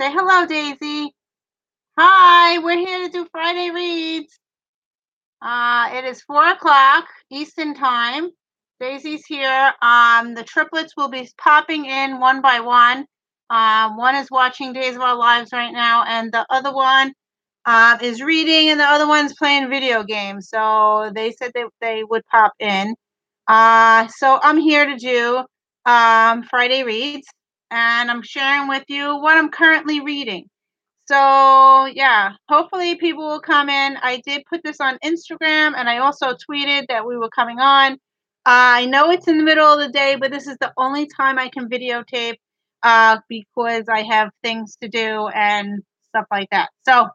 Say hello, Daisy. Hi, we're here to do Friday reads. It is 4 o'clock Eastern time. Daisy's here. The triplets will be popping in one by one. One is watching Days of Our Lives right now, and the other one is reading, and the other one's playing video games. So they said they would pop in. So I'm here to do Friday reads, and I'm sharing with you what I'm currently reading. So yeah, hopefully people will come in. I did put this on Instagram, and I also tweeted that we were coming on. I know it's in the middle of the day, but this is the only time I can videotape because I have things to do and stuff like that. So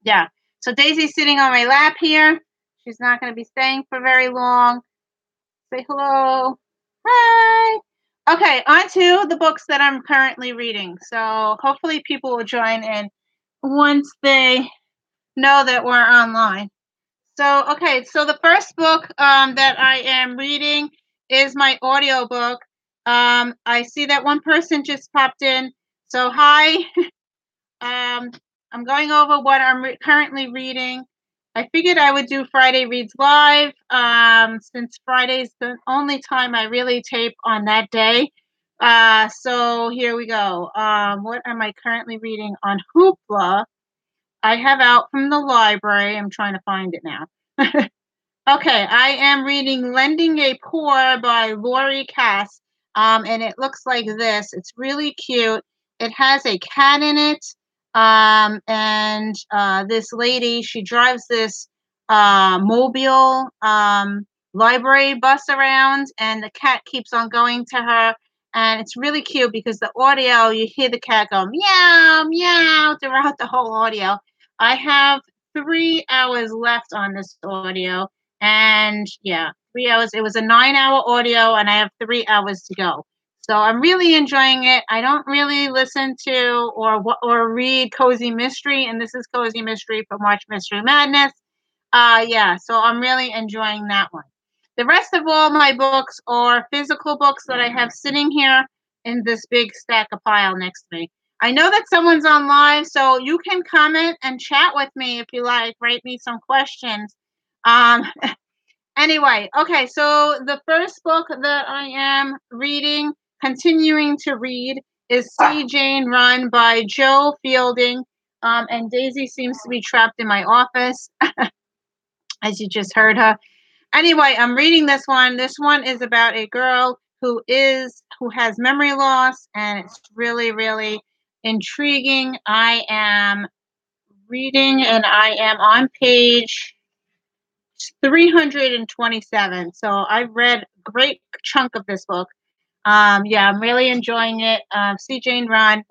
yeah, so Daisy's sitting on my lap here. She's not going to be staying for very long. Say hello. Hi. Okay, on to the books that I'm currently reading. So hopefully people will join in once they know that we're online. So, okay, so the first book that I am reading is my audiobook. I see that one person just popped in. So, hi. I'm going over what I'm currently reading. I figured I would do Friday Reads Live since Friday's the only time I really tape on that day. So here we go. What am I currently reading on Hoopla? I have out from the library. I'm trying to find it now. Okay, I am reading Lending a Pour by Lori Cass. And it looks like this. It's really cute. It has a cat in it. And this lady, she drives this mobile library bus around, and the cat keeps on going to her. And it's really cute because the audio, you hear the cat go meow, meow throughout the whole audio. I have 3 hours left on this audio. And yeah, 3 hours. It was a 9-hour audio, and I have 3 hours to go. So I'm really enjoying it. I don't really listen to or read cozy mystery, and this is cozy mystery from Watch Mystery Madness. Yeah, so I'm really enjoying that one. The rest of all my books are physical books that I have sitting here in this big stack of pile next to me. I know that someone's on live, so you can comment and chat with me if you like. Write me some questions. Um, Anyway, okay, so the first book that I am reading, continuing to read, is See Jane Run by Jo Fielding. And Daisy seems to be trapped in my office, as you just heard her. Anyway, I'm reading this one. This one is about a girl who has memory loss, and it's really, really intriguing. I am reading, and I am on page 327. So I've read a great chunk of this book. Yeah, I'm really enjoying it. See Jane Run.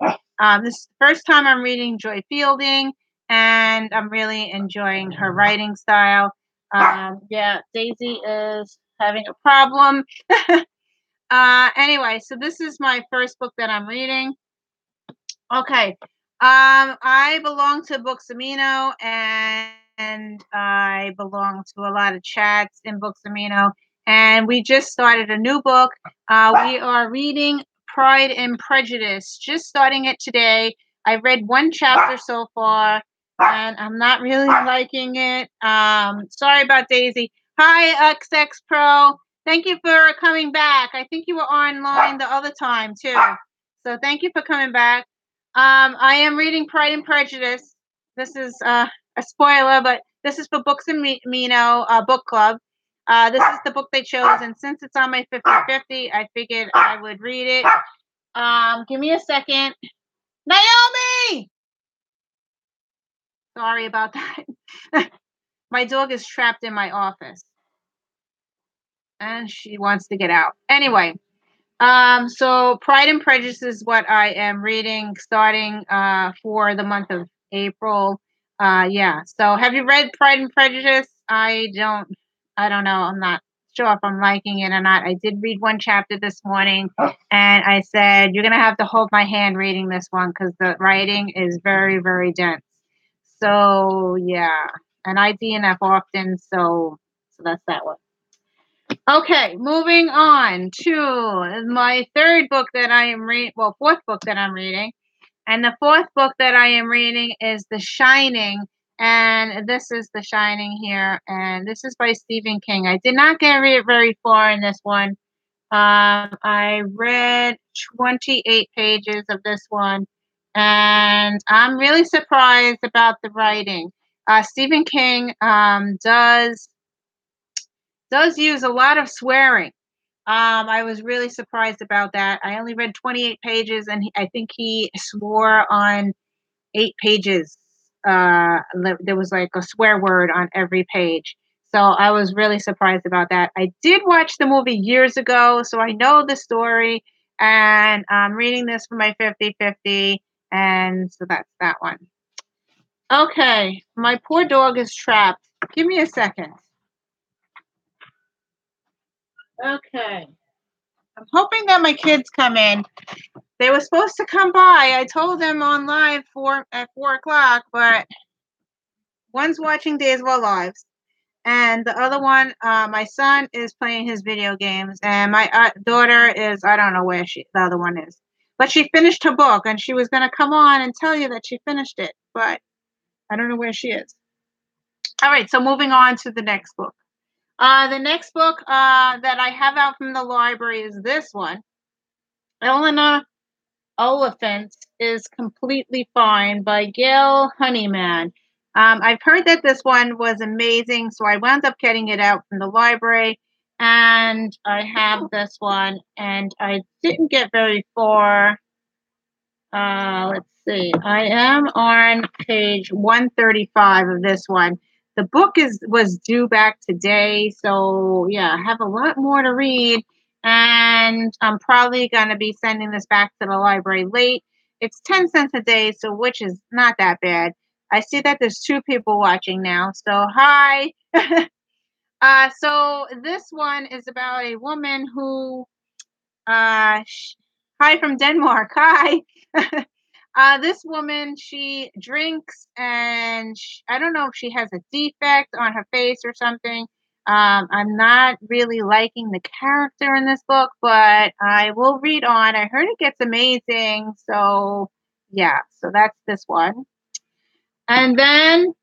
This is the first time I'm reading Joy Fielding, and I'm really enjoying her writing style. Yeah, Daisy is having a problem. Anyway, so this is my first book that I'm reading. Okay. I belong to Books Amino, and I belong to a lot of chats in Books Amino. And we just started a new book. We are reading Pride and Prejudice, just starting it today. I've read one chapter so far, and I'm not really liking it. Sorry about Daisy. Hi, XX Pro. Thank you for coming back. I think you were online the other time, too. So thank you for coming back. I am reading Pride and Prejudice. This is a spoiler, but this is for Books and Mino book club. This is the book they chose, and since it's on my 50/50, I figured I would read it. Give me a second. Naomi! Sorry about that. My dog is trapped in my office, and she wants to get out. Anyway, so Pride and Prejudice is what I am reading starting for the month of April. Yeah. So have you read Pride and Prejudice? I don't know. I'm not sure if I'm liking it or not. I did read one chapter this morning, and I said, you're gonna have to hold my hand reading this one because the writing is very, very dense. So yeah. And I DNF often, so that's that one. Okay, moving on to my third book that I am reading. Well, fourth book that I'm reading. And the fourth book that I am reading is The Shining. And this is The Shining here. And this is by Stephen King. I did not get very far in this one. I read 28 pages of this one. And I'm really surprised about the writing. Stephen King does use a lot of swearing. I was really surprised about that. I only read 28 pages, and I think he swore on 8 pages. There was like a swear word on every page. So I was really surprised about that. I did watch the movie years ago, so I know the story, and I'm reading this for my 50/50, and so that's that one. Okay, my poor dog is trapped. Give me a second. Okay. I'm hoping that my kids come in. They were supposed to come by. I told them on live at 4 o'clock, but one's watching Days of Our Lives, and the other one, my son is playing his video games, and my daughter is, I don't know where the other one is, but she finished her book, and she was going to come on and tell you that she finished it, but I don't know where she is. All right, so moving on to the next book. The next book that I have out from the library is this one. Eleanor Oliphant is Completely Fine by Gail Honeyman. I've heard that this one was amazing, so I wound up getting it out from the library, and I have this one, and I didn't get very far. Let's see. I am on page 135 of this one. The book was due back today, so yeah, I have a lot more to read, and I'm probably going to be sending this back to the library late. It's 10 cents a day, so which is not that bad. I see that there's 2 people watching now, so hi. So this one is about a woman who, hi from Denmark, hi. This woman, she drinks, and I don't know if she has a defect on her face or something. I'm not really liking the character in this book, but I will read on. I heard it gets amazing, so yeah, so that's this one. And then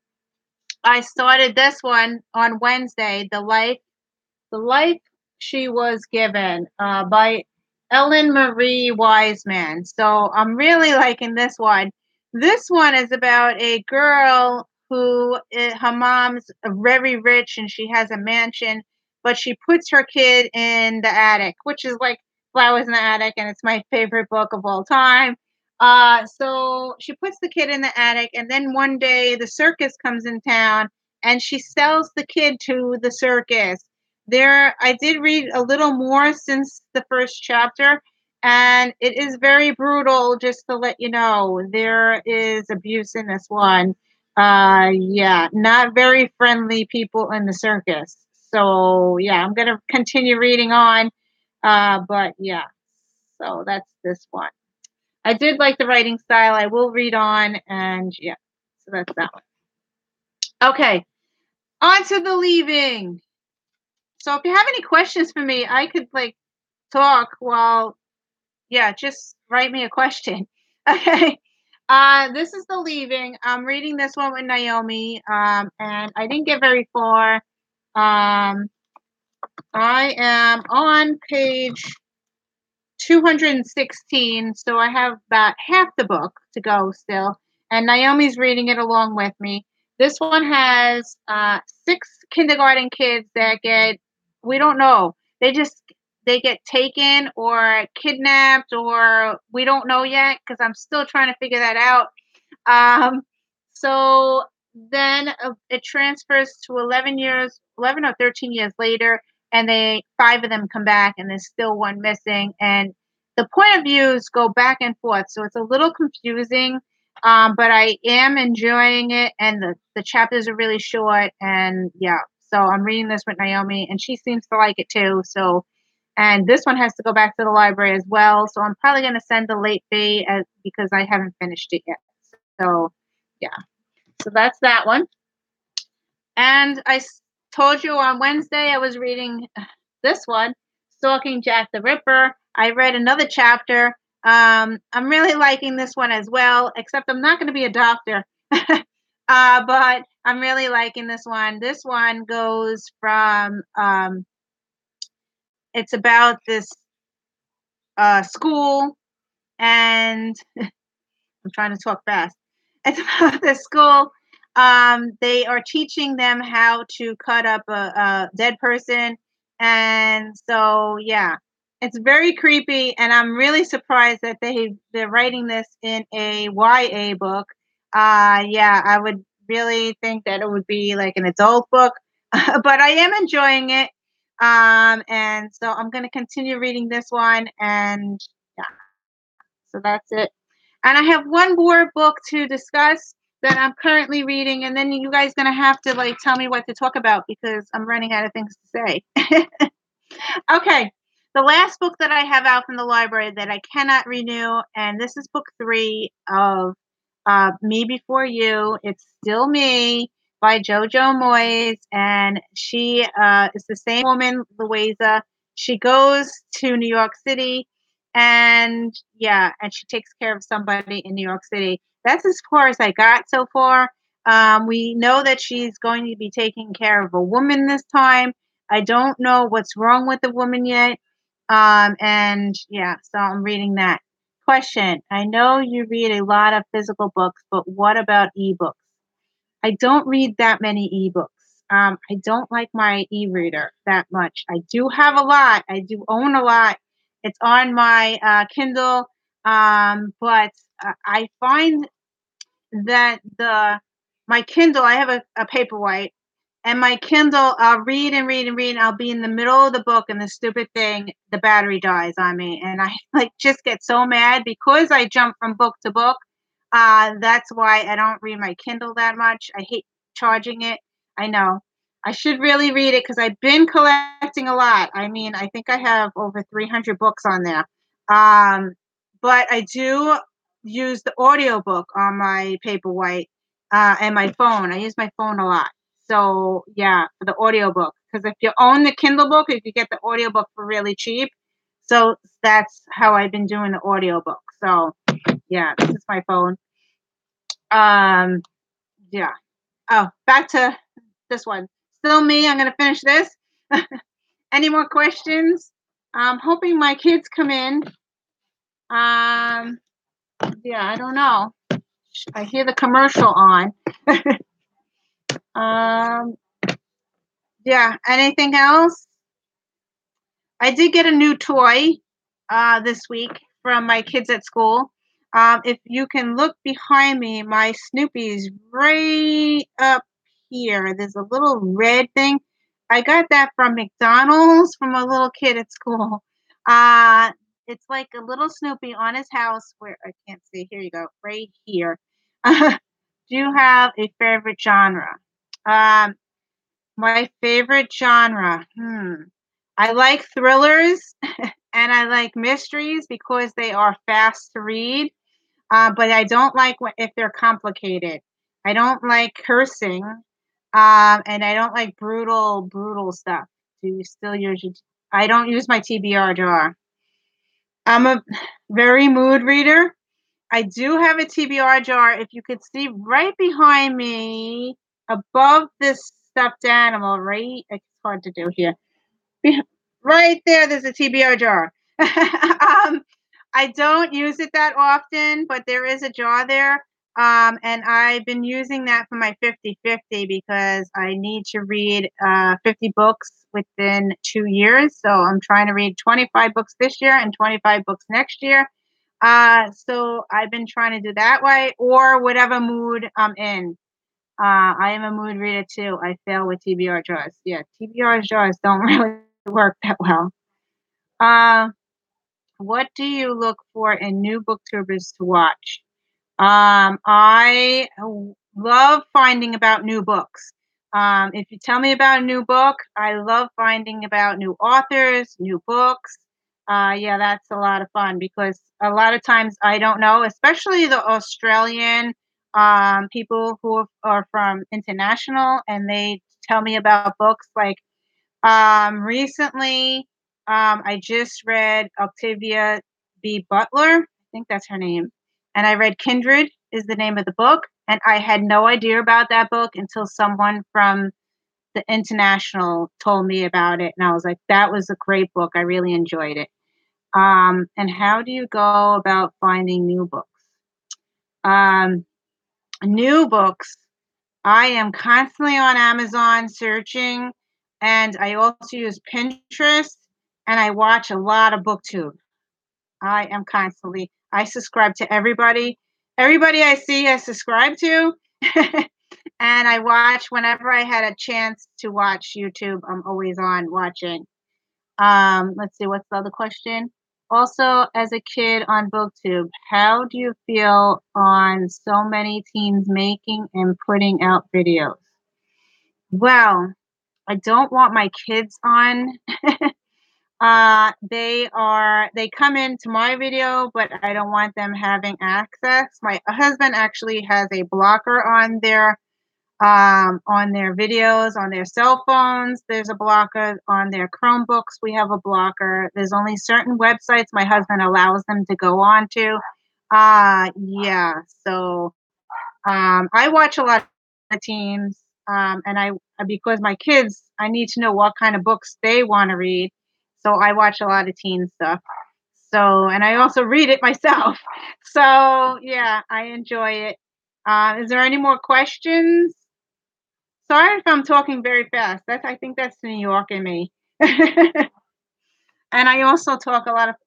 I started this one on Wednesday, The Life She Was Given, by Ellen Marie Wiseman. So I'm really liking this one. This one is about a girl who, her mom's very rich and she has a mansion, but she puts her kid in the attic, which is like Flowers in the Attic, and it's my favorite book of all time. So she puts the kid in the attic, and then one day the circus comes in town, and she sells the kid to the circus. I did read a little more since the first chapter, and it is very brutal, just to let you know. There is abuse in this one. Yeah, not very friendly people in the circus. So yeah, I'm gonna continue reading on. But yeah, so that's this one. I did like the writing style. I will read on, and yeah, so that's that one. Okay, on to the leaving. So if you have any questions for me, I could like talk while, yeah, just write me a question. Okay. This is The Leaving. I'm reading this one with Naomi, and I didn't get very far. Um, I am on page 216, so I have about half the book to go still, and Naomi's reading it along with me. This one has 6 kindergarten kids that we don't know, they get taken or kidnapped, or we don't know yet because I'm still trying to figure that out. So then it transfers to 11 or 13 years later, and 5 of them come back, and there's still one missing. And the point of views go back and forth, so it's a little confusing. But I am enjoying it, and the chapters are really short, and yeah. So I'm reading this with Naomi, and she seems to like it too. So, and this one has to go back to the library as well. So I'm probably going to send a late fee because I haven't finished it yet. So, yeah. So that's that one. And told you on Wednesday I was reading this one, Stalking Jack the Ripper. I read another chapter. I'm really liking this one as well, except I'm not going to be a doctor. But I'm really liking this one. This one goes from, it's about this school, and I'm trying to talk fast. It's about the school. They are teaching them how to cut up a dead person. And so, yeah, it's very creepy. And I'm really surprised that they're writing this in a YA book. Yeah, I would really think that it would be like an adult book, but I am enjoying it. And so I'm going to continue reading this one. And yeah, so that's it. And I have one more book to discuss that I'm currently reading, and then you guys gonna have to like tell me what to talk about because I'm running out of things to say. Okay. The last book that I have out from the library that I cannot renew, and this is book 3 of Me Before You. It's Still Me by Jojo Moyes, and she is the same woman, Louisa. She goes to New York City, and yeah, and she takes care of somebody in New York City. That's as far as I got so far. We know that she's going to be taking care of a woman this time. I don't know what's wrong with the woman yet. And yeah, so I'm reading that. Question. I know you read a lot of physical books, but what about ebooks? I don't read that many ebooks. I don't like my e-reader that much. I do have a lot. I do own a lot. It's on my Kindle. But I find that my Kindle, I have a Paperwhite, and my Kindle, I'll read and read and read, and I'll be in the middle of the book, and the stupid thing, the battery dies on me, and I like just get so mad because I jump from book to book. That's why I don't read my Kindle that much. I hate charging it. I know. I should really read it because I've been collecting a lot. I mean, I think I have over 300 books on there. Um, but I do use the audiobook on my Paperwhite and my phone. I use my phone a lot. So yeah, for the audiobook. Because if you own the Kindle book, you could get the audiobook for really cheap. So that's how I've been doing the audiobook. So yeah, this is my phone. Um yeah. Oh, back to this one. Still me. I'm gonna finish this. Any more questions? I'm hoping my kids come in. Um yeah, I don't know. I hear the commercial on. um yeah, anything else? I did get a new toy this week from my kids at school. If you can look behind me, my Snoopy's right up here. There's a little red thing. I got that from McDonald's from a little kid at school. Uh, it's like a little Snoopy on his house where I can't see. Here you go, right here. Do you have a favorite genre? Um, my favorite genre. I like thrillers and I like mysteries because they are fast to read. But I don't like if they're complicated. I don't like cursing, and I don't like brutal stuff. Do you still use your? I don't use my TBR jar. I'm a very mood reader. I do have a TBR jar. If you could see right behind me, above this stuffed animal, right? It's hard to do here. Right there, there's a TBR jar. I don't use it that often, but there is a jar there. And I've been using that for my 50/50 because I need to read 50 books within 2 years. So I'm trying to read 25 books this year and 25 books next year. So I've been trying to do that way or whatever mood I'm in. I am a mood reader too. I fail with TBR jars. Yeah, TBR jars don't really work that well. Uh, what do you look for in new booktubers to watch? I love finding about new books. If you tell me about a new book, I love finding about new authors, new books. Yeah, that's a lot of fun because a lot of times I don't know, especially the Australian people who are from international, and they tell me about books like recently, I just read Octavia B. Butler. think that's her name. And I read Kindred is the name of the book, and I had no idea about that book until someone from the International told me about it, and I was like, that was a great book. I really enjoyed it. And how do you go about finding new books? Um, New books. I am constantly on Amazon searching, and I also use Pinterest, and I watch a lot of BookTube. I subscribe to everybody. Everybody I see, I subscribe to. And I watch whenever I had a chance to watch YouTube. I'm always on watching. Let's see, what's the other question? Also, as a kid on BookTube, how do you feel on so many teens making and putting out videos? Well, I don't want my kids on. They come into my video, but I don't want them having access. My husband actually has a blocker on their videos, on their cell phones. There's a blocker on their Chromebooks. We have a blocker. There's only certain websites my husband allows them to go on to. Yeah. So I watch a lot of teens, and I because my kids, I need to know what kind of books they want to read. So I watch a lot of teen stuff. So, and I also read it myself. So yeah, I enjoy it. Is there any more questions? Sorry if I'm talking very fast. I think that's New York in me. And I also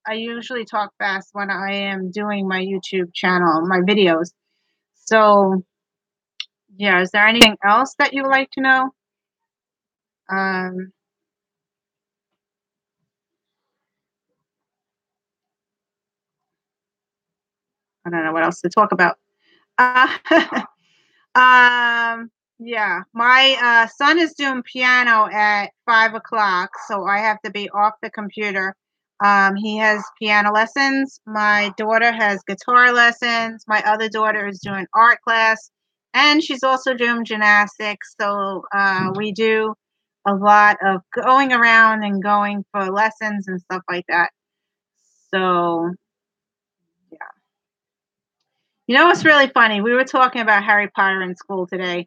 I usually talk fast when I am doing my YouTube channel, my videos. So, yeah, is there anything else that you would like to know? Um, I don't know what else to talk about. Uh, yeah, my son is doing piano at 5 o'clock, so I have to be off the computer. He has piano lessons. My daughter has guitar lessons. My other daughter is doing art class, and she's also doing gymnastics. So we do a lot of going around and going for lessons and stuff like that. So yeah. You know what's really funny? We were talking about Harry Potter in school today.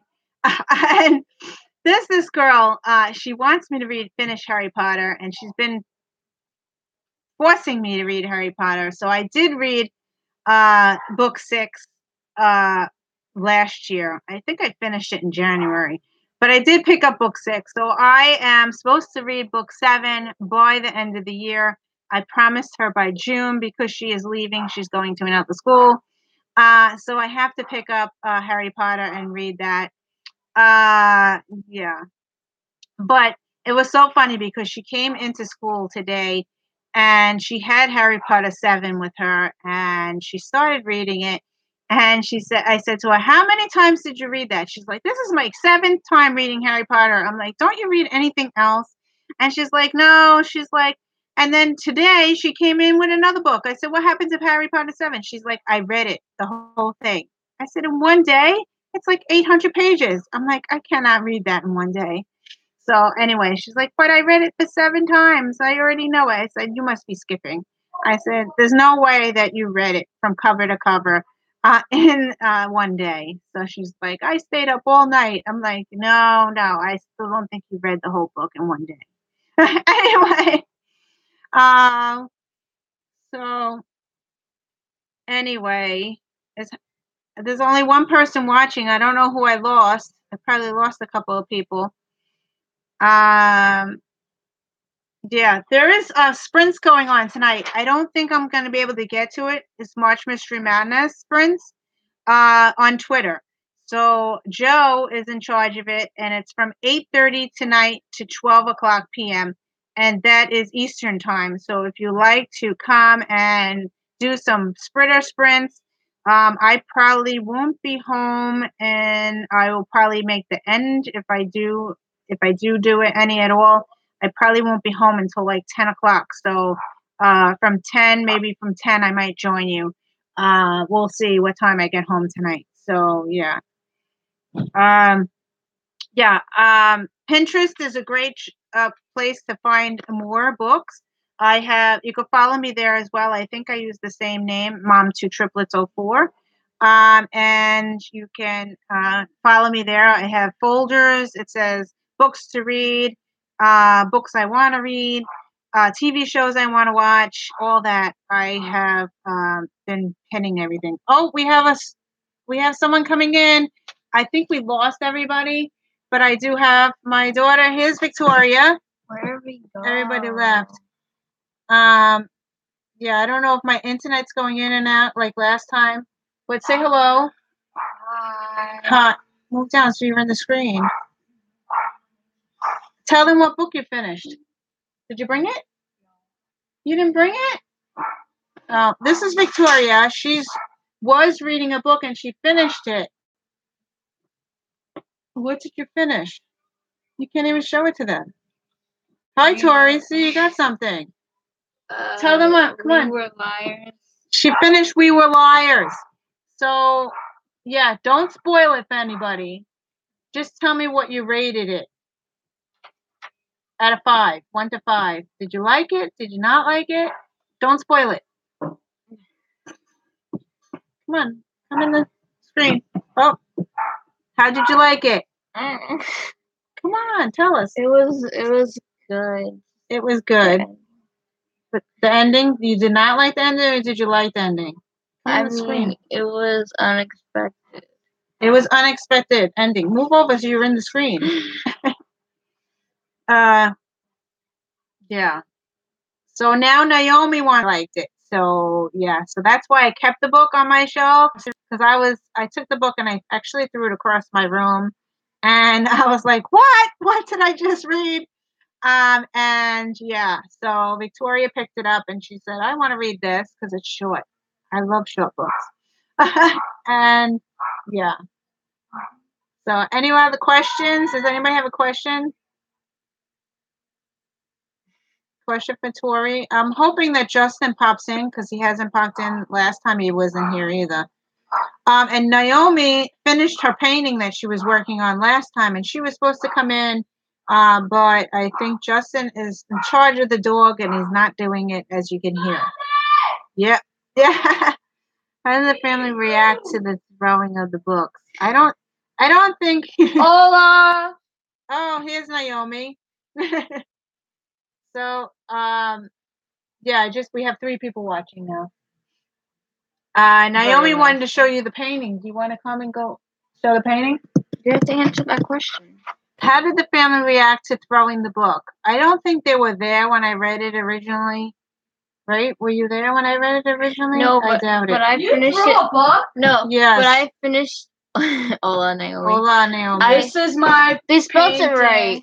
And this girl, she wants me to finish Harry Potter, and she's been forcing me to read Harry Potter. So I did read book 6 uh, last year. I think I finished it in January, but I did pick up book 6. So I am supposed to read book 7 by the end of the year. I promised her by June because she is leaving. She's going to another school. So I have to pick up Harry Potter and read that. Yeah. But it was so funny because she came into school today and she had Harry Potter 7 with her and she started reading it. And I said to her, how many times did you read that? She's like, this is my 7th time reading Harry Potter. I'm like, don't you read anything else? And she's like, no. She's like, and then today she came in with another book. I said, what happens if Harry Potter 7? She's like, I read it, the whole thing. I said, in one day? It's like 800 pages. I'm like, I cannot read that in one day. So anyway, she's like, but I read it for 7 times. I already know it. I said, you must be skipping. I said, there's no way that you read it from cover to cover in one day. So she's like, I stayed up all night. I'm like, no, I still don't think you read the whole book in one day. Anyway, um, so anyway, there's only one person watching. I don't know who I lost. I probably lost a couple of people. Um, Yeah, there is sprints going on tonight. I don't think I'm going to be able to get to it. It's March Mystery Madness sprints on Twitter. So Joe is in charge of it, and it's from 8:30 tonight to 12 o'clock p.m. And that is Eastern time. So if you like to come and do some sprints, I probably won't be home, and I will probably make the end if I do do it any at all. I probably won't be home until like 10 o'clock. So maybe from 10, I might join you. We'll see what time I get home tonight. So yeah. Um, yeah. Pinterest is a great place to find more books. you can follow me there as well. I think I use the same name, Mom2Triplets04. And you can follow me there. I have folders. It says books to read, books I want to read, TV shows I want to watch, all that. I have been pinning everything. Oh, we have someone coming in. I think we lost everybody, but I do have my daughter. Here's Victoria. Where did we go? Everybody left. Yeah, I don't know if my internet's going in and out like last time. But say hello. Hi. Move down so you're in the screen. Tell them what book you finished. Did you bring it? You didn't bring it? Oh, this is Victoria. She was reading a book and she finished it. What did you finish? You can't even show it to them. Hi, Tori. See, you got something. Tell them what. Come on. We Were Liars. She finished We Were Liars. So, yeah, don't spoil it for anybody. Just tell me what you rated it. Out of 5. 1 to 5. Did you like it? Did you not like it? Don't spoil it. Come on. Come in the screen. Oh. How did you like it? Come on, tell us. It was good. It was good. But the ending, you did not like the ending, or did you like the ending? I mean, it was unexpected. It was unexpected ending. Move over so you're in the screen. Yeah. So now Naomi liked it. So yeah, so that's why I kept the book on my shelf, because I took the book and I actually threw it across my room, and I was like, what did I just read? And yeah, so Victoria picked it up and she said, I want to read this because it's short. I love short books. And yeah. So any other questions? Does anybody have a question? Question for Tori. I'm hoping that Justin pops in because he hasn't popped in last time he wasn't here either. And Naomi finished her painting that she was working on last time, and she was supposed to come in, but I think Justin is in charge of the dog and he's not doing it, as you can hear. Yep. Yeah. How did the family react to the throwing of the books? I don't think. Hola. Oh, here's Naomi. So, yeah, we have 3 people watching now. Naomi wanted to show you the painting. Do you want to come and go show the painting? You have to answer that question. How did the family react to throwing the book? I don't think they were there when I read it originally. Right? Were you there when I read it originally? No, I doubt it. But I finished it. A book? No. Yes. But I finished. Hola, Naomi. Hola, Naomi. This is my. They spelled it painting. right.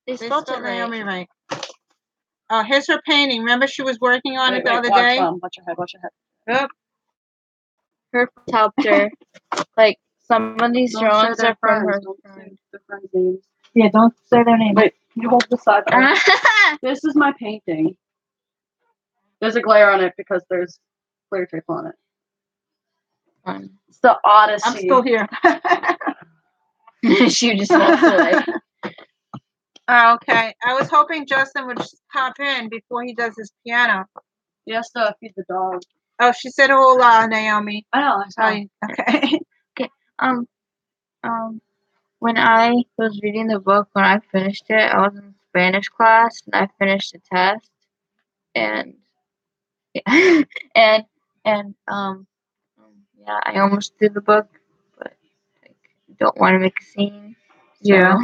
They spelled Naomi right. Oh, here's her painting. Remember, she was working on it the other watch, day. Watch your head. Watch your head. Oh. Her helped her. Like some of these drawings are from her. The friends' names. Yeah, don't say their name. Wait, you hold this side. This is my painting. There's a glare on it because there's clear tape on it. It's the Odyssey. I'm still here. She just walked away. Okay. I was hoping Justin would pop in before he does his piano. He has to feed the dog. Oh, she said hola, Naomi. I know. I saw. Okay. When I was reading the book, when I finished it, I was in Spanish class and I finished the test, and yeah, yeah, I almost did the book, but I don't want to make a scene. So. Yeah.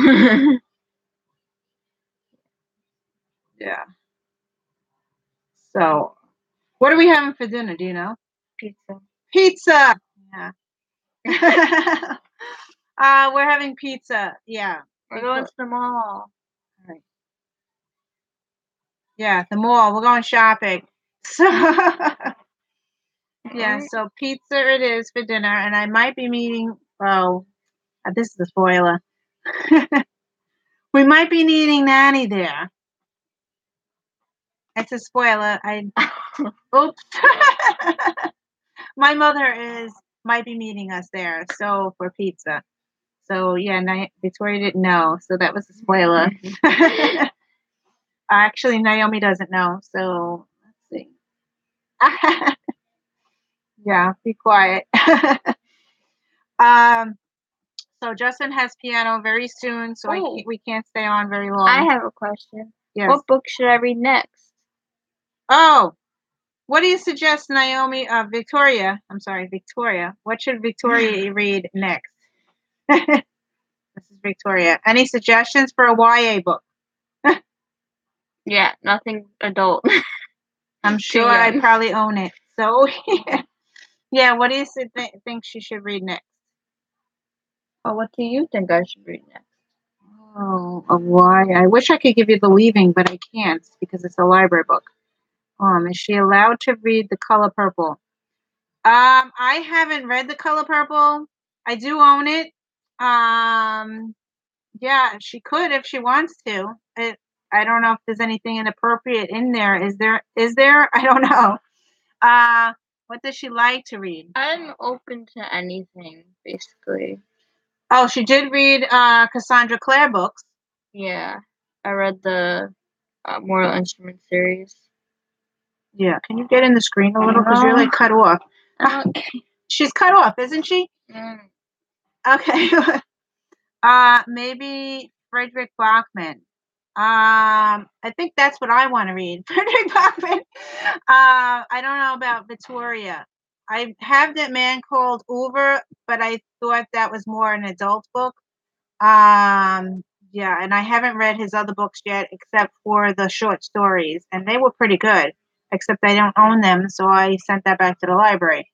Yeah. So, what are we having for dinner? Do you know? Pizza. Pizza. Yeah. We're having pizza. Yeah. We're going to the mall. All right. Yeah, the mall. We're going shopping. So, yeah. So pizza it is for dinner, and I might be meeting. Oh, this is a spoiler. We might be needing Nanny there. It's a spoiler. Oops. My mother might be meeting us there. So for pizza. So yeah, Victoria didn't know. So that was a spoiler. Actually, Naomi doesn't know, so let's see. Yeah, be quiet. um, so Justin has piano very soon, so Oh. we can't stay on very long. I have a question. Yes. What book should I read next? Oh, what do you suggest, Naomi? Victoria. I'm sorry, Victoria. What should Victoria read next? This is Victoria. Any suggestions for a YA book? Yeah, nothing adult. I'm sure I probably own it. So, yeah, what do you think she should read next? Well, what do you think I should read next? Oh, a YA. I wish I could give you The Leaving, but I can't because it's a library book. Is she allowed to read The Color Purple? I haven't read The Color Purple. I do own it. Yeah, she could if she wants to. I don't know if there's anything inappropriate in there. Is there? I don't know. What does she like to read? I'm open to anything, basically. Oh, she did read Cassandra Clare books. Yeah, I read the Mortal Instruments series. Yeah, can you get in the screen a little because you're like cut off? Okay. She's cut off, isn't she? Mm. Okay. Maybe Frederick Bachman. I think that's what I want to read. Frederick Bachman. I don't know about Victoria. I have That Man Called Ove, but I thought that was more an adult book. Yeah, and I haven't read his other books yet, except for the short stories, and they were pretty good. Except I don't own them, so I sent that back to the library.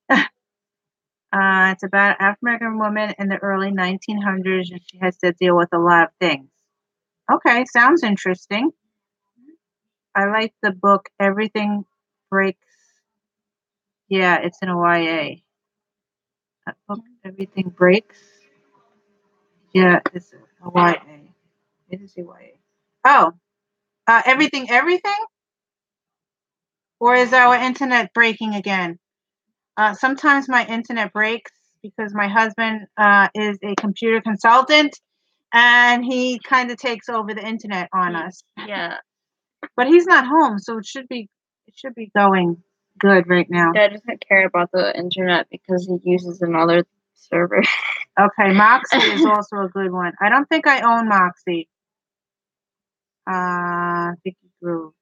It's about an African American woman in the early 1900s, and she has to deal with a lot of things. Okay, sounds interesting. I like the book Everything Breaks. Yeah, it's in a YA. That book Everything Breaks. Yeah, it's a YA. It is a YA. Oh, Everything, Everything? Or is our internet breaking again? Sometimes my internet breaks because my husband is a computer consultant and he kind of takes over the internet on us. Yeah. But he's not home, so it should be going good right now. Dad doesn't care about the internet because he uses another server. Okay, Moxie is also a good one. I don't think I own Moxie. Vicky Groove.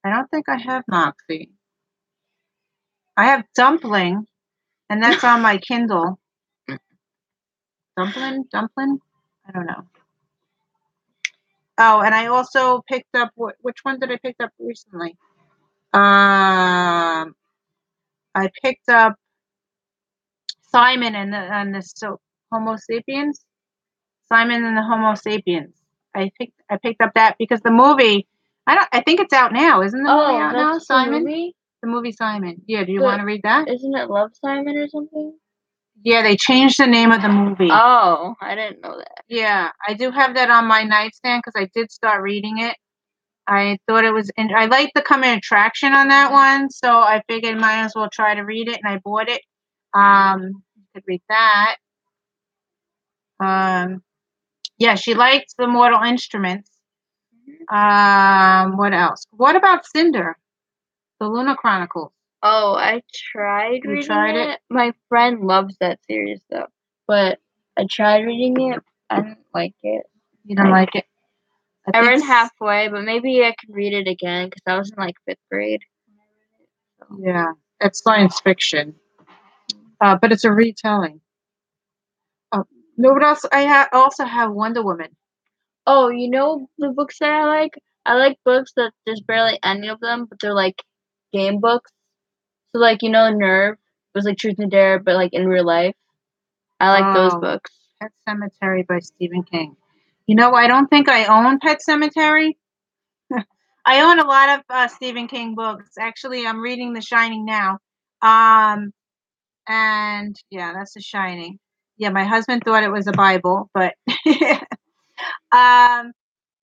I don't think I have Moxie. I have Dumpling, and that's on my Kindle. Dumpling? I don't know. Oh, and I also picked up which one did I pick up recently? I picked up Simon and the Homo sapiens. Simon and the Homo sapiens. I picked up that because the movie. I think it's out now. Isn't the movie out now? Simon. The movie Simon. Yeah. Do you want to read that? Isn't it Love Simon or something? Yeah, they changed the name of the movie. Oh, I didn't know that. Yeah, I do have that on my nightstand because I did start reading it. I thought it was. I liked the coming attraction on that one, so I figured might as well try to read it, and I bought it. You could read that. Yeah, she liked the Mortal Instruments. What else? What about Cinder, the Luna Chronicles? Oh, I tried reading it. My friend loves that series though, but I tried reading it. I didn't like it. You don't like it? I read halfway, but maybe I can read it again because I was in like 5th grade. Yeah, it's science fiction, but it's a retelling. Oh, no, what else? I also have Wonder Woman. Oh, you know the books that I like? I like books that there's barely any of them, but they're like game books. So like, you know, Nerve was like Truth and Dare, but like in real life. I like those books. Pet Sematary by Stephen King. You know, I don't think I own Pet Sematary. I own a lot of Stephen King books. Actually, I'm reading The Shining now. And yeah, that's The Shining. Yeah, my husband thought it was a Bible, but yeah, I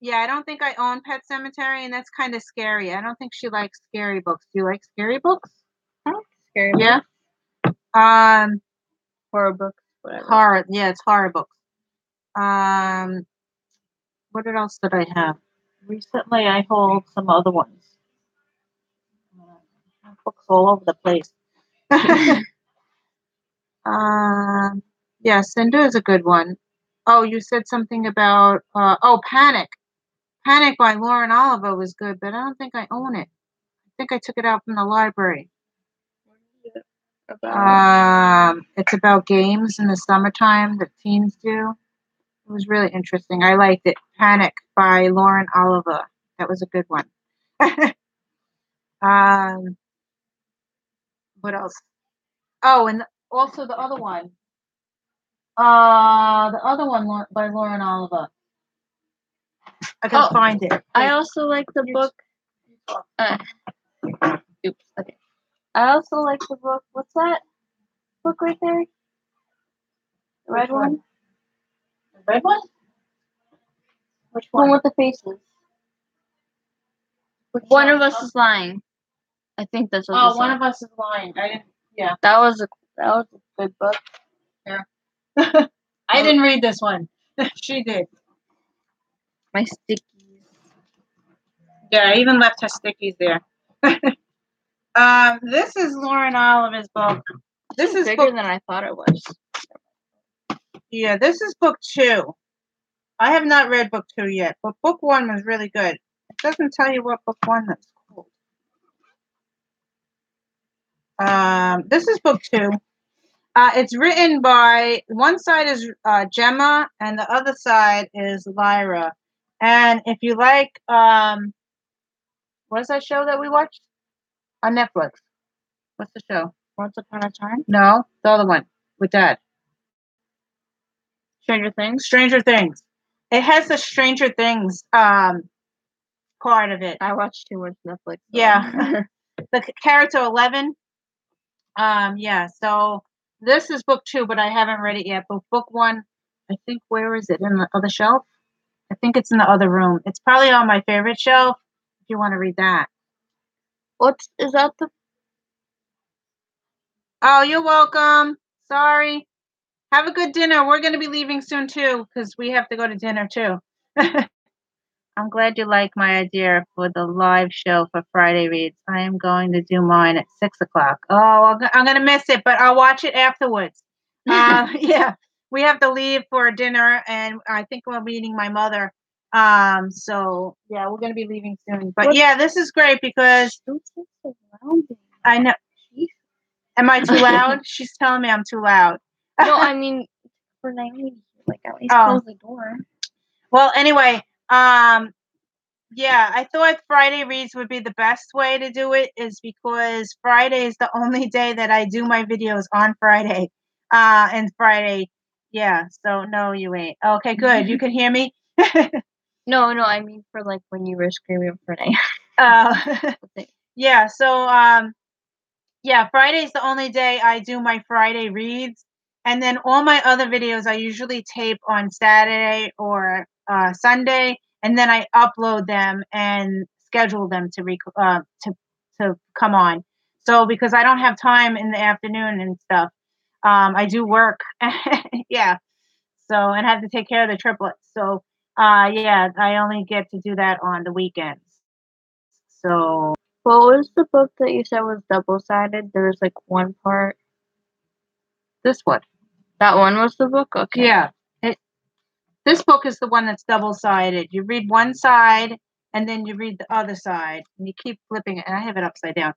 don't think I own Pet Sematary, and that's kind of scary. I don't think she likes scary books. Do you like scary books? I like scary books. Horror books, whatever. Horror, yeah, it's horror books. What else did I have? recently I hold some other ones. I have books all over the place. Yeah, Cinder is a good one. Oh, you said something about Panic. Panic by Lauren Oliver was good, but I don't think I own it. I think I took it out from the library. It's about games in the summertime that teens do. It was really interesting. I liked it. Panic by Lauren Oliver. That was a good one. What else? Oh, and also the other one. The other one by Lauren Oliver. I gotta find it. I also like the book. Oops. Okay. I also like the book. What's that book right there? The red one. The red one? Which One one? with the faces. One of us is lying. I think that's what. Oh, One of Us is Lying. I didn't. Yeah. That was a good book. Yeah. I didn't read this one. She did. My stickies. Yeah, I even left her stickies there. This is Lauren Oliver's book. This is bigger than I thought it was. Yeah, this is book 2. I have not read book 2 yet, but book 1 was really good. It doesn't tell you what book 1 is called. This is book 2. It's written by, one side is Gemma, and the other side is Lyra. And if you like, what is that show that we watched? On Netflix. What's the show? Once Upon a Time? No, the other one, with Dad. Stranger Things? Stranger Things. It has the Stranger Things part of it. I watched too much Netflix. So. Yeah. The character 11. Yeah, so this is book 2, but I haven't read it yet. But book 1, I think, where is it? In the other shelf? I think it's in the other room. It's probably on my favorite shelf if you want to read that. Is that the... Oh, you're welcome. Sorry. Have a good dinner. We're going to be leaving soon, too, because we have to go to dinner, too. I'm glad you like my idea for the live show for Friday Reads. I am going to do mine at 6 o'clock. Oh, I'm going to miss it, but I'll watch it afterwards. Yeah, we have to leave for dinner, and I think we're meeting my mother. So, yeah, we're going to be leaving soon. But, yeah, this is great because I know. Am I too loud? She's telling me I'm too loud. No, I mean, for Naomi, like, at least close the door. Well, anyway, yeah, I thought Friday Reads would be the best way to do it, is because Friday is the only day that I do my videos on Friday. And Friday, yeah, so no, you ain't. Okay, good. You can hear me? No, I mean for like when you were screaming for Naomi. Yeah, so, yeah, Friday's the only day I do my Friday Reads. And then all my other videos I usually tape on Saturday or Sunday, and then I upload them and schedule them to come on. So because I don't have time in the afternoon and stuff, I do work. Yeah. So, and have to take care of the triplets. So, yeah, I only get to do that on the weekends. So. What was the book that you said was double-sided? There was like one part. This one. That one was the book? Okay. Yeah. This book is the one that's double-sided. You read one side, and then you read the other side, and you keep flipping it. And I have it upside down.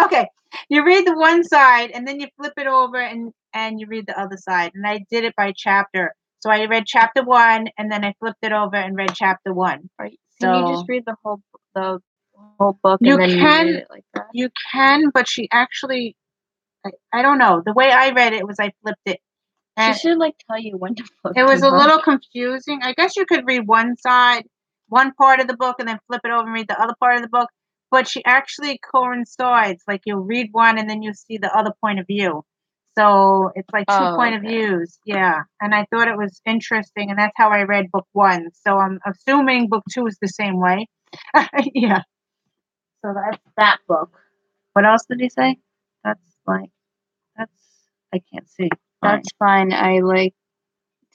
Okay. You read the one side, and then you flip it over, and you read the other side. And I did it by chapter. So I read chapter 1, and then I flipped it over and read chapter 1. Right. Can you just read the whole book you and then can, you read it like that? You can, but she actually, I don't know. The way I read it was I flipped it. And she should like tell you when to flip. It was a little confusing. I guess you could read one side, one part of the book, and then flip it over and read the other part of the book. But she actually coincides. Like you'll read one and then you see the other point of view. So it's like two point of views. Yeah. And I thought it was interesting, and that's how I read book 1. So I'm assuming book 2 is the same way. Yeah. So that's that book. What else did he say? I can't see. That's fine. I like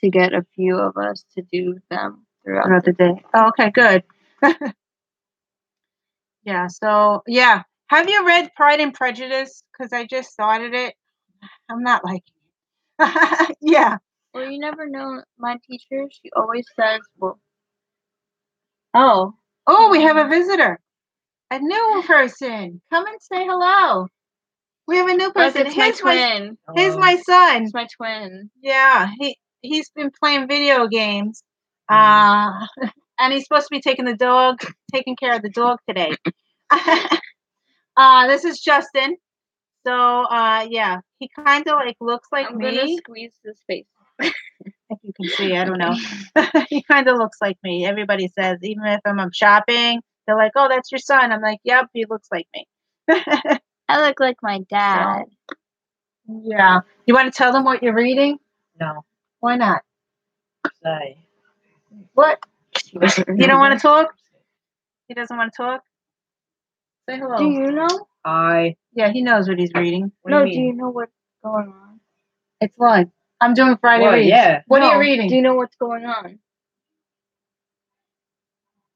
to get a few of us to do them throughout the day. Oh, okay, good. Yeah. So yeah. Have you read Pride and Prejudice? Because I just started it. I'm not liking it. Yeah. Well, you never know. My teacher, she always says, well, oh, Oh, we have a visitor. A new person. Come and say hello. We have a new look, person. it's my twin. Here's my son. It's my twin. Yeah, he's been playing video games. And he's supposed to be taking care of the dog today. This is Justin. So yeah, he kind of like looks like I'm me. gonna squeeze his face. If you can see, I don't know. He kind of looks like me. Everybody says, even if I'm shopping, they're like, "Oh, that's your son." I'm like, "Yep, he looks like me." I look like my dad. Yeah. You want to tell them what you're reading? No. Why not? Say. What? You don't want to talk? He doesn't want to talk? Say hello. Do you know? Hi. Yeah, he knows what he's reading. No, do you know what's going on? It's live. I'm doing Friday What? reads. Yeah. What are you No, reading? Do you know what's going on?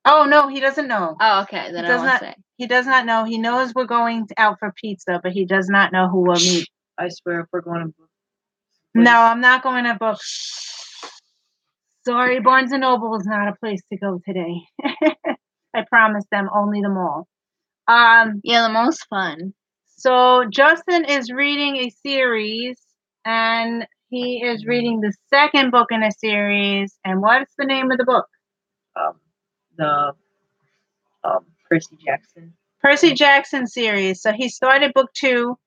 Oh, no, he doesn't know. Oh, okay. Then I won't say. He does not know. He knows we're going out for pizza, but he does not know who we'll meet. I swear if we're going to... No, I'm not going to book. Sorry, Barnes & Noble is not a place to go today. I promised them only the mall. Yeah, the most fun. So Justin is reading a series, and he is reading the second book in a series. And what's the name of the book? The Percy Jackson. Percy Jackson series. So he started book 2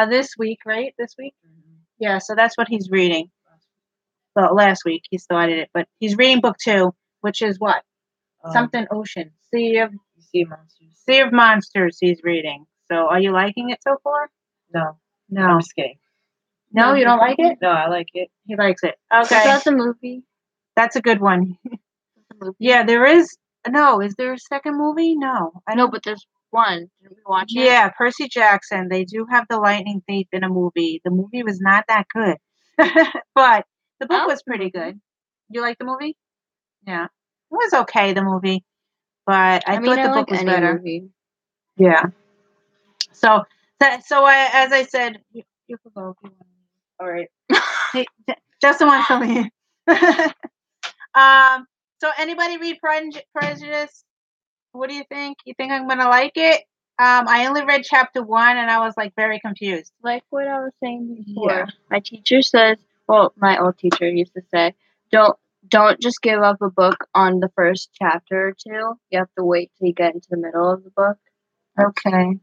this week, right? This week? Mm-hmm. Yeah, so that's what he's reading. Well, last week he started it, but he's reading book 2, which is what? Something Ocean. Sea of Monsters he's reading. So are you liking it so far? No. No. I'm just kidding. No, you don't like it? No, I like it. He likes it. What Okay. about the movie? That's a good one. Yeah, there is. No, is there a second movie? No. No, but there's one. Did we watch it? Yeah, Percy Jackson. They do have the Lightning Thief in a movie. The movie was not that good. But the book was pretty good. You like the movie? Yeah. It was okay, the movie. But I thought the book was better. Movie. Yeah. So as I said, you can go if you want. All right. Hey, Justin wants to leave. So anybody read Pride and Prejudice? What do you think? You think I'm gonna like it? I only read chapter 1 and I was like very confused. Like what I was saying before. Yeah. My teacher says, well, my old teacher used to say, don't just give up a book on the first chapter or 2. You have to wait till you get into the middle of the book. Okay.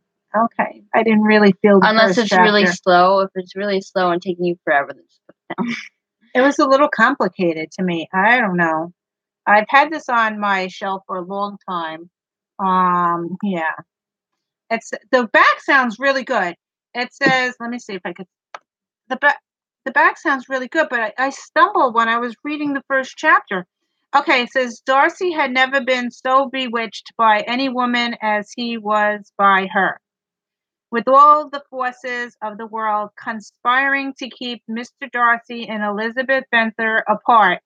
I didn't really feel the Unless first it's chapter. really slow. If it's really slow and taking you forever, then just put it down. It was a little complicated to me. I don't know. I've had this on my shelf for a long time. Yeah. It's the back sounds really good. It says, let me see if I could. The back sounds really good, but I stumbled when I was reading the first chapter. Okay, it says Darcy had never been so bewitched by any woman as he was by her. With all the forces of the world conspiring to keep Mr. Darcy and Elizabeth Bennet apart,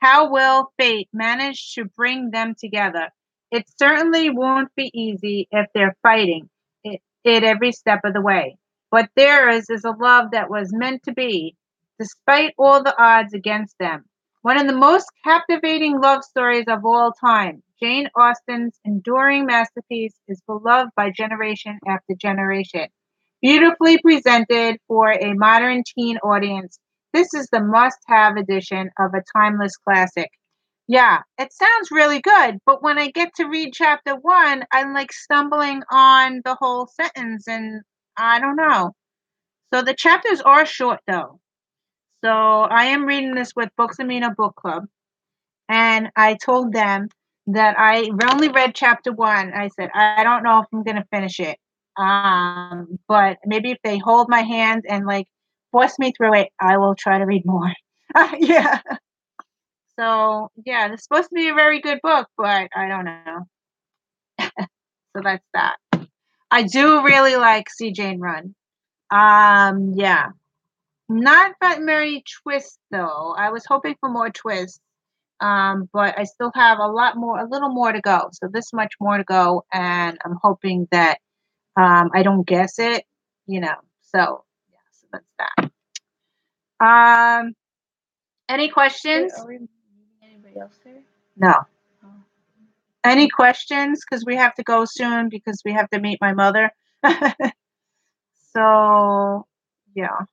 how will fate manage to bring them together? It certainly won't be easy if they're fighting it every step of the way. But theirs is a love that was meant to be, despite all the odds against them. One of the most captivating love stories of all time, Jane Austen's enduring masterpiece is beloved by generation after generation. Beautifully presented for a modern teen audience, this is the must-have edition of a timeless classic. Yeah, it sounds really good, but when I get to read chapter 1, I'm like stumbling on the whole sentence and I don't know. So the chapters are short though. So I am reading this with Books Amino Book Club. And I told them that I only read chapter 1. I said, I don't know if I'm going to finish it. But maybe if they hold my hand and like force me through it, I will try to read more. Yeah. So yeah, it's supposed to be a very good book, but I don't know. So that's that. I do really like See Jane Run. Yeah. Not that many twists though. I was hoping for more twists. But I still have a little more to go. So this much more to go, and I'm hoping that I don't guess it, you know. So yeah, so that's that. Any questions? Are we meeting anybody else there? No. Oh. Any questions? Because we have to go soon because we have to meet my mother. So yeah.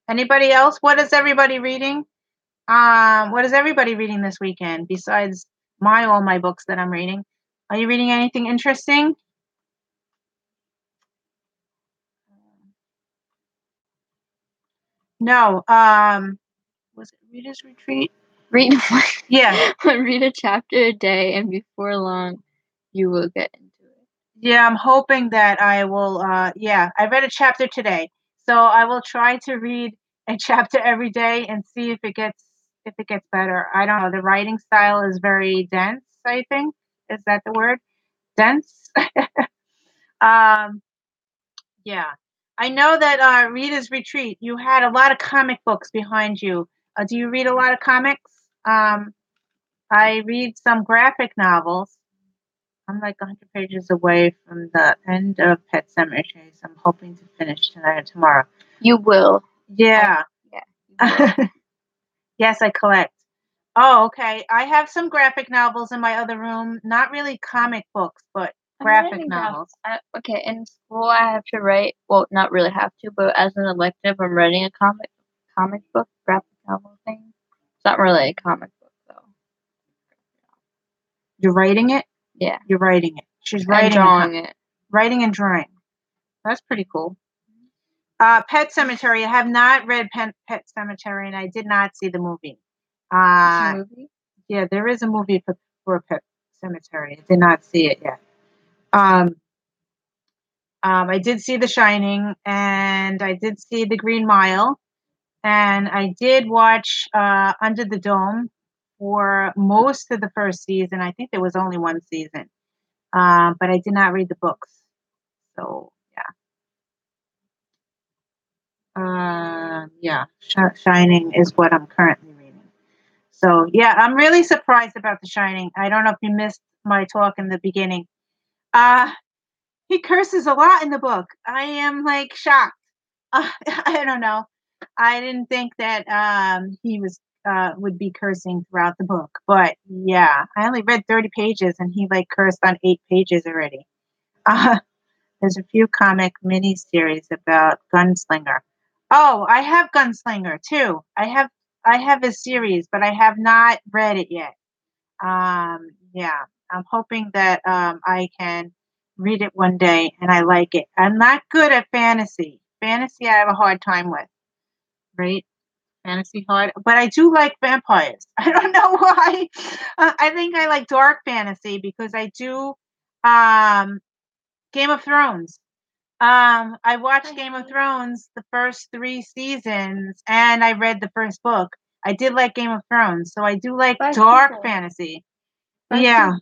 Anybody else? What is everybody reading? What is everybody reading this weekend besides all my books that I'm reading? Are you reading anything interesting? No. Was it Rita's Retreat? Read Yeah. read a chapter a day, and before long, you will get into it. Yeah, I'm hoping that I will. Yeah, I read a chapter today, so I will try to read a chapter every day and see if it gets better. I don't know. The writing style is very dense. I think is that the word? Dense. Yeah, I know that Rita's Retreat. You had a lot of comic books behind you. Do you read a lot of comics? I read some graphic novels. I'm like 100 pages away from the end of Pet Sematary, so I'm hoping to finish tonight or tomorrow. You will. Yeah. Yeah. Yes, I collect. Oh, okay. I have some graphic novels in my other room. Not really comic books, but graphic novels. Okay, in school I have to write. Well, not really have to, but as an elective, I'm writing a comic book graphic novel thing. It's not really a comic book though. You're writing it? Yeah. You're writing it. She's And drawing it. Writing and drawing. That's pretty cool. Pet Sematary. I have not read Pet Sematary, and I did not see the movie. Movie? Yeah, there is a movie for Pet Sematary. I did not see it yet. I did see The Shining, and I did see The Green Mile, and I did watch Under the Dome for most of the first season. I think there was only one season, but I did not read the books. So yeah, Shining is what I'm currently reading. So yeah, I'm really surprised about The Shining. I don't know if you missed my talk in the beginning. He curses a lot in the book. I am like shocked. I don't know. I didn't think that he was would be cursing throughout the book, but yeah, I only read 30 pages and he like cursed on 8 pages already. There's a few comic miniseries about Gunslinger. Oh, I have Gunslinger too. I have a series, but I have not read it yet. Yeah, I'm hoping that I can read it one day and I like it. I'm not good at fantasy. Fantasy, I have a hard time with. Right? Fantasy hard, but I do like vampires. I don't know why. I think I like dark fantasy because I do Game of Thrones. I watched Game of Thrones the first 3 seasons and I read the first book. I did like Game of Thrones, so I do like dark fantasy. Yeah.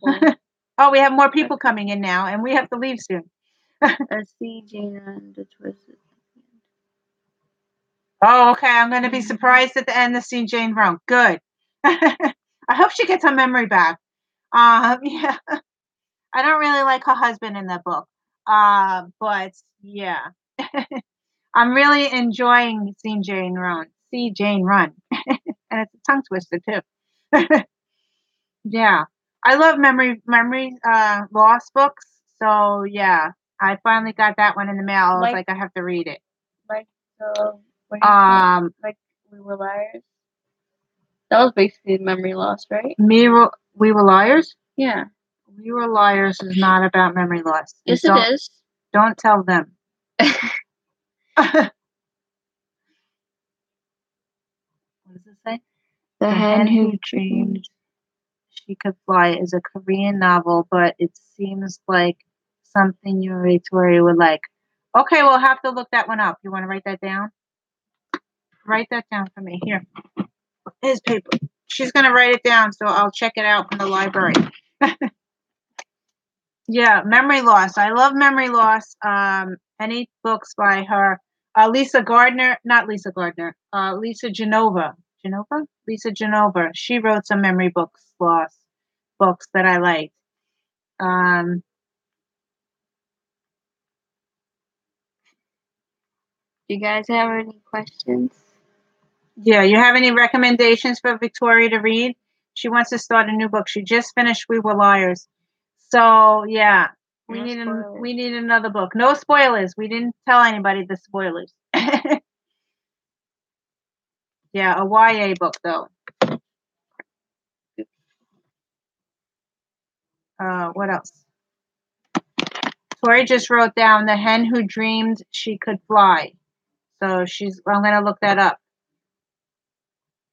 Oh, we have more people coming in now, and we have to leave soon. See Jane and the Twisted. Oh, okay. I'm going to be surprised at the end to see Jane wrong. Good. I hope she gets her memory back. Yeah. I don't really like her husband in that book. But yeah. I'm really enjoying seeing Jane run. See Jane run. And it's a tongue twister too. Yeah. I love memory loss books. So yeah. I finally got that one in the mail. I was like, I have to read it. Like like We Were Liars. That was basically memory loss, right? We Were Liars? Yeah. We Were Liars is not about memory loss. Yes, it is. Don't tell them. What does it say? The Hen Who Dreamed She Could Fly is a Korean novel, but it seems like something you, Tori, would like. Okay, we'll have to look that one up. You want to write that down? Write that down for me. Here. Here's paper. She's going to write it down, so I'll check it out from the library. Yeah, memory loss. I love memory loss. Any books by her. Lisa Genova. Genova? Lisa Genova. She wrote some memory books that I liked. Do you guys have any questions? Yeah, you have any recommendations for Victoria to read? She wants to start a new book. She just finished We Were Liars. So, yeah, we need another book. No spoilers. We didn't tell anybody the spoilers. Yeah, a YA book, though. What else? Tori just wrote down The Hen Who Dreamed She Could Fly. So I'm going to look that up.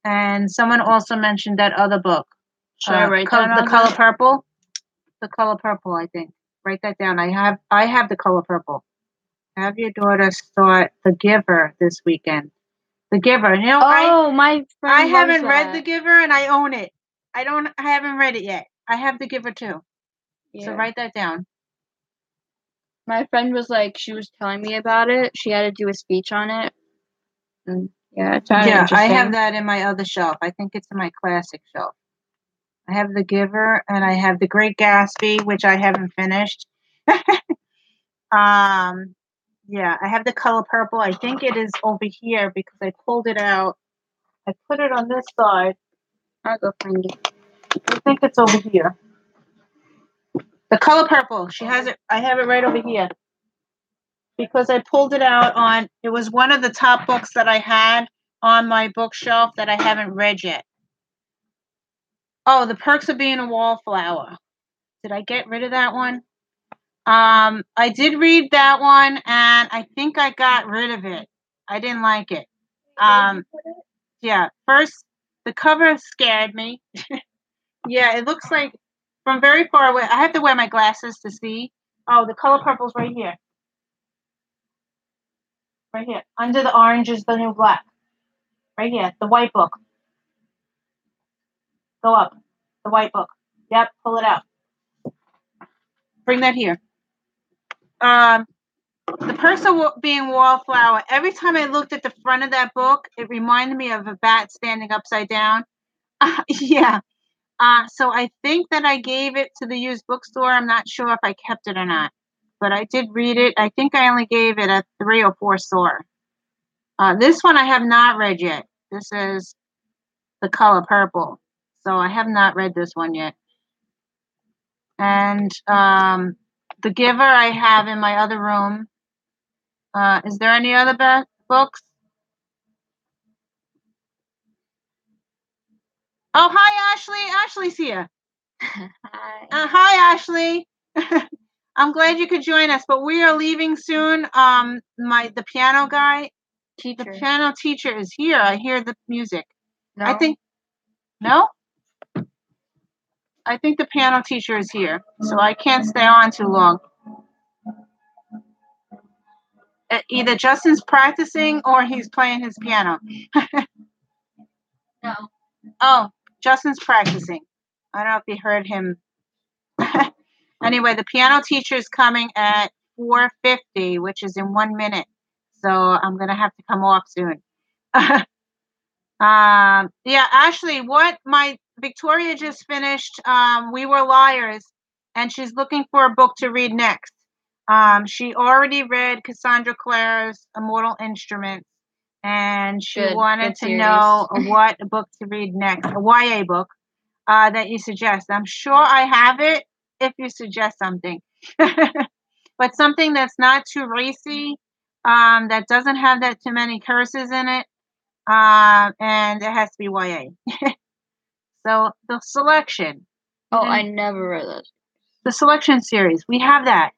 And someone also mentioned that other book. Should I write down The Color Purple? The Color Purple, I think. Write that down. I have The Color Purple. Have your daughter start The Giver this weekend. The Giver. You know, my friend I haven't read The Giver and I own it. I haven't read it yet. I have The Giver too. Yeah. So write that down. My friend was like, she was telling me about it. She had to do a speech on it. And yeah, it's kind of interesting. I have that in my other shelf. I think it's in my classic shelf. I have The Giver and I have The Great Gatsby, which I haven't finished. Yeah, I have The Color Purple. I think it is over here because I pulled it out. I put it on this side. I'll go find it. I think it's over here. The Color Purple. She has it. I have it right over here. Because I pulled it out it was one of the top books that I had on my bookshelf that I haven't read yet. Oh, The Perks of Being a Wallflower. Did I get rid of that one? I did read that one, and I think I got rid of it. I didn't like it. Yeah, first, the cover scared me. Yeah, it looks like from very far away. I have to wear my glasses to see. Oh, The Color Purple's right here. Right here. Under the orange is the new black. Right here, the white book. Go up. The white book. Yep, pull it out. Bring that here. The person being Wallflower, every time I looked at the front of that book, it reminded me of a bat standing upside down. Yeah. So I think that I gave it to the used bookstore. I'm not sure if I kept it or not. But I did read it. I think I only gave it a 3 or 4 star. This one I have not read yet. This is The Color Purple. So I have not read this one yet. And The Giver I have in my other room. Is there any other books? Oh, hi, Ashley. Ashley's here. Hi. Hi, Ashley. I'm glad you could join us, but we are leaving soon. The piano guy, the piano teacher is here. I hear the music. No. No? I think the piano teacher is here, so I can't stay on too long. Either Justin's practicing or he's playing his piano. No. Oh, Justin's practicing. I don't know if you heard him. Anyway, the piano teacher is coming at 4:50, which is in 1 minute. So I'm going to have to come off soon. Yeah, Ashley, Victoria just finished We Were Liars, and she's looking for a book to read next. She already read Cassandra Clare's Immortal Instruments, and she wanted to know what book to read next, a YA book that you suggest. I'm sure I have it if you suggest something. But something that's not too racy, that doesn't have that too many curses in it, and it has to be YA. So The Selection. Oh, I never read that. The Selection series. We have that.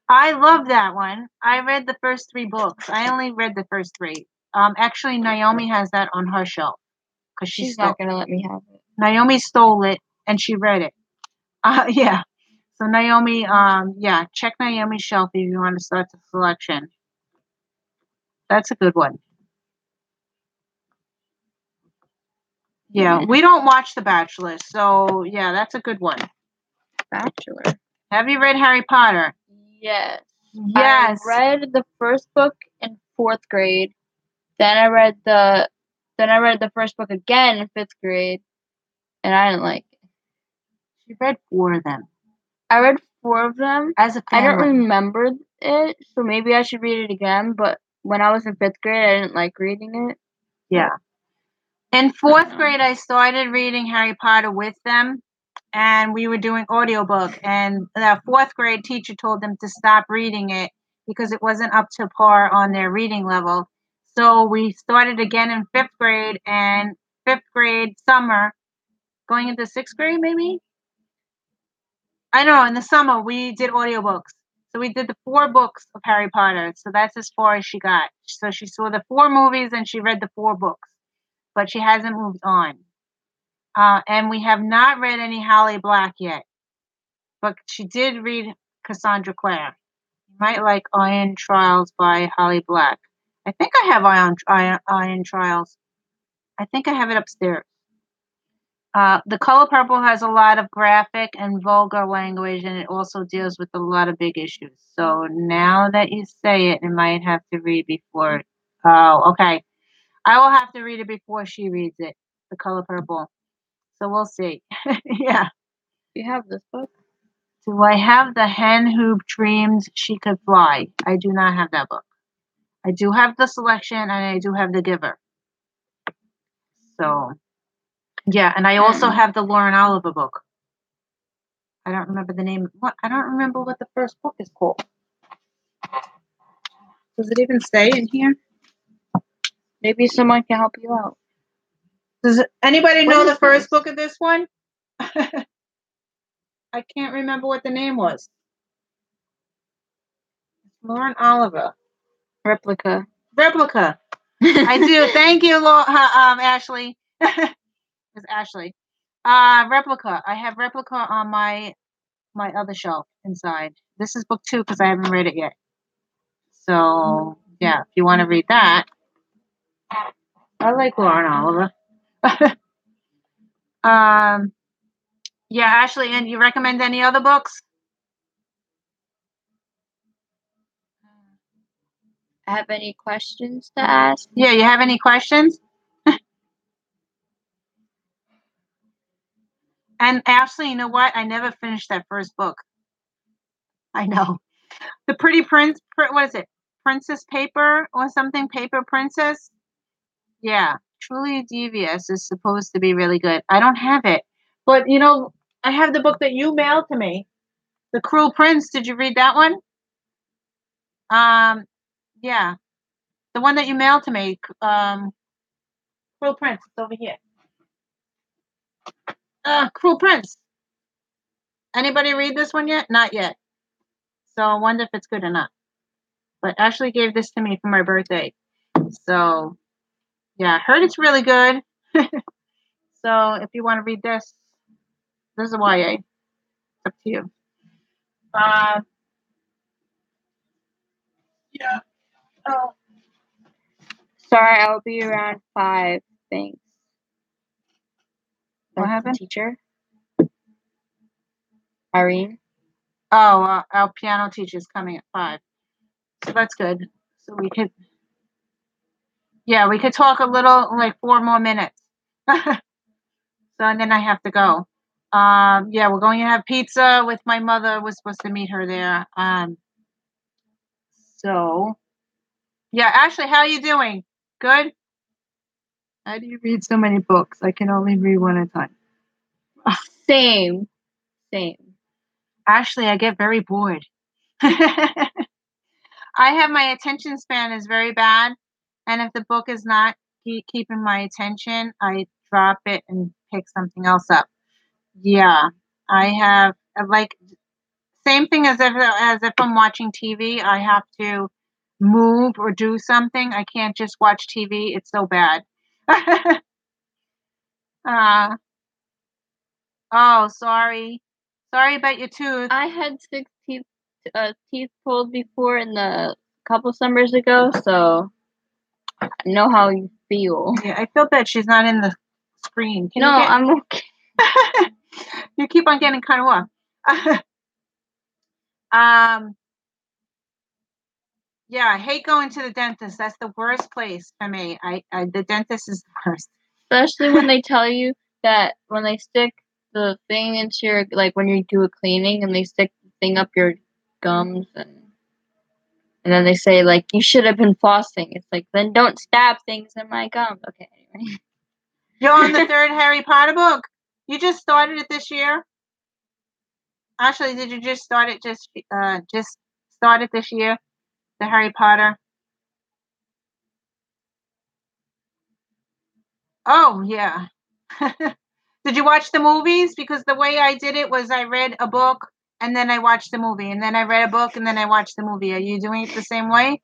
I love that one. I read the first 3 books. I only read the first 3. Actually, Naomi has that on her shelf because she's not going to let me have it. Naomi stole it and she read it. Yeah. So Naomi, check Naomi's shelf if you want to start The Selection. That's a good one. Yeah, we don't watch The Bachelor, so yeah, that's a good one. Bachelor. Have you read Harry Potter? Yes. Yes. I read the first book in 4th grade. Then I read the Then I read the first book again in 5th grade, and I didn't like it. She read 4 of them. I read 4 of them. As a I don't family. remember it, so maybe I should read it again. But when I was in 5th grade, I didn't like reading it. Yeah. In 4th grade, I started reading Harry Potter with them, and we were doing audiobook. And the 4th grade teacher told them to stop reading it because it wasn't up to par on their reading level. So we started again in 5th grade, and 5th grade summer, going into 6th grade maybe? I don't know, in the summer we did audiobooks. So we did the 4 books of Harry Potter. So that's as far as she got. So she saw the 4 movies and she read the 4 books, but she hasn't moved on. And we have not read any Holly Black yet, but she did read Cassandra Clare. You might like Iron Trials by Holly Black. I think I have Iron Trials. I think I have it upstairs. The Color Purple has a lot of graphic and vulgar language, and it also deals with a lot of big issues. So now that you say it, I might have to read before. Oh, okay. I will have to read it before she reads it, The Color Purple. So we'll see. Yeah. You have this book? Do I have The Hen Who Dreamed She Could Fly? I do not have that book. I do have The Selection, and I do have The Giver. So, yeah, and I also have the Lauren Oliver book. I don't remember the name. I don't remember what the first book is called. Does it even say in here? Maybe someone can help you out. Does anybody What know is the first this? book of this one? I can't remember what the name was. Lauren Oliver. Replica. I do. Thank you, Ashley. It's Ashley. Replica. I have Replica on my other shelf inside. This is book 2 because I haven't read it yet. So yeah, if you want to read that, I like Lauren Oliver. Yeah, Ashley, and you recommend any other books? Have any questions to ask? Yeah, you have any questions? And Ashley, you know what? I never finished that first book. I know. The Pretty Prince, what is it? Princess Paper or something? Paper Princess? Yeah. Truly Devious is supposed to be really good. I don't have it. But, you know, I have the book that you mailed to me. The Cruel Prince. Did you read that one? Yeah. The one that you mailed to me. Cruel Prince. It's over here. Cruel Prince. Anybody read this one yet? Not yet. So I wonder if it's good or not. But Ashley gave this to me for my birthday. So, yeah, I heard it's really good. So if you want to read this is a YA. It's up to you. Yeah. Oh. Sorry, I'll be around 5. Thanks. What happened? Teacher? Irene? Oh, our piano teacher's coming at 5. So that's good. So we could talk a little, like 4 more minutes. So, and then I have to go. Yeah, we're going to have pizza with my mother. We're supposed to meet her there. So, yeah, Ashley, how are you doing? Good? How do you read so many books? I can only read one at a time. Same. Ashley, I get very bored. I have my attention span is very bad. And if the book is not keeping my attention, I drop it and pick something else up. Yeah, I have like same thing as if I'm watching TV. I have to move or do something. I can't just watch TV. It's so bad. Oh, sorry. Sorry about your tooth. I had 6 teeth pulled before in the couple summers ago, so I know how you feel. Yeah, I feel bad she's not in the screen. No, I'm okay. You keep on getting cut off. Yeah, I hate going to the dentist. That's the worst place for me. The dentist is the worst. Especially when they tell you that when they stick the thing into your, like when you do a cleaning and they stick the thing up your gums and then they say like you should have been flossing. It's like then don't stab things in my gum. Okay, anyway. You're on the third Harry Potter book. You just started it this year. Actually, did you just start it just started this year? The Harry Potter. Oh yeah. Did you watch the movies? Because the way I did it was I read a book and then I watched the movie, and then I read a book and then I watched the movie. Are you doing it the same way?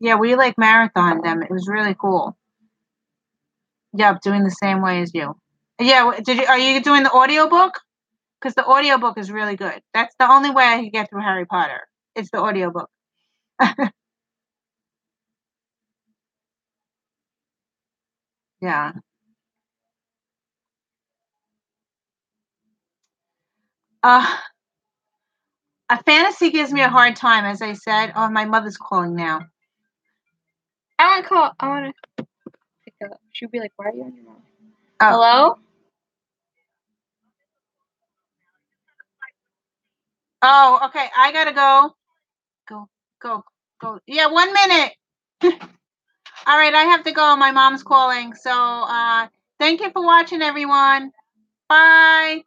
Yeah, we like marathon them. It was really cool. Yep, doing the same way as you. Yeah, are you doing the audiobook? Because the audiobook is really good. That's the only way I can get through Harry Potter. It's the audiobook. Yeah. A fantasy gives me a hard time, as I said. Oh, my mother's calling now. I want to pick up. She'll be like, "Why are you on your mom?" Oh. Hello? Oh, okay. I gotta go. Go. Yeah, 1 minute. All right, I have to go. My mom's calling. So thank you for watching, everyone. Bye.